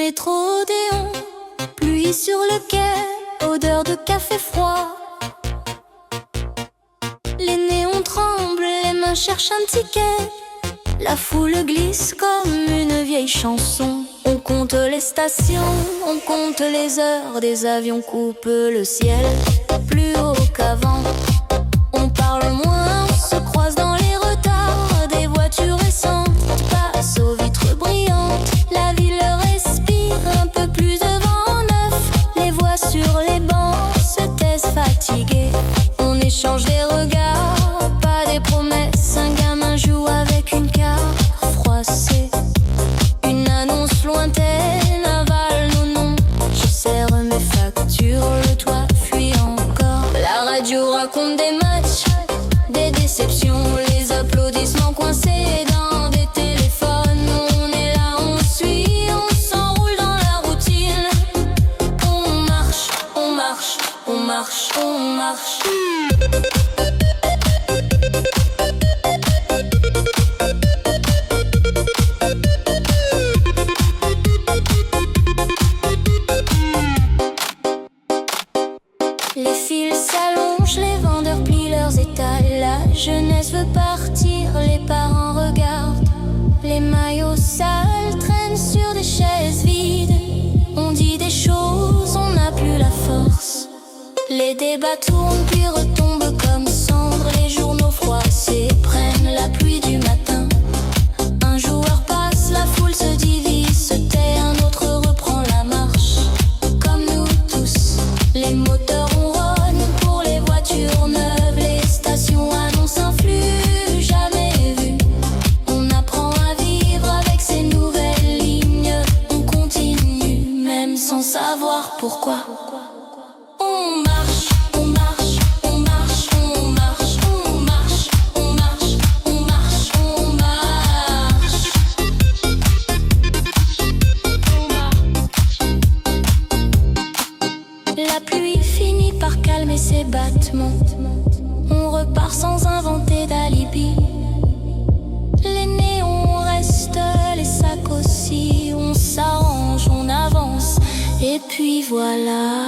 Métro-Odéon, pluie sur le quai, odeur de café froid. Les néons tremblent, les mains cherchent un ticket. La foule glisse comme une vieille chanson. On compte les stations, on compte les heures. Des avions coupent le ciel plus haut qu'avant. On parle moins, on se croise dans les retards. Des voitures récentes passent aux vitres brillantes. La ville respire un peu plus de vent neuf. Les voix sur les bancs se taisent fatiguées. On échange des regards, pas des promesses. Un gamin joue avec une carte froissée. Une annonce lointaine avale nos noms. Je serre mes factures, le toit fuit encore. La radio raconte des matchs, des déceptions. Les applaudissements coincés dans des téléphones. On est là, on suit, on s'enroule dans la routine. On marche, on marche, on marche, on marche. Les fils s'allongent, les vendeurs plient leurs étals. La jeunesse veut partir, les parents regardent. Les maillots sales traînent sur des chaises vides. On dit des choses, on n'a plus la force. Les débats tournent puis retombent comme cendres. Les journaux froissés prennent la pluie du matin. Un joueur passe, la foule se divise, se tait. Un autre reprend la marche. Comme nous tous, les moteurs ronronnent pour les voitures neuves. Les stations annoncent un flux jamais vu. On apprend à vivre avec ces nouvelles lignes. On continue même sans savoir pourquoi. On marche, on marche, on marche, on marche, on marche, on marche, on marche, on marche. La pluie finit par calmer ses battements. On repart sans inventer d'alibi. Les néons restent, les sacs aussi. On s'arrange, on avance, et puis voilà.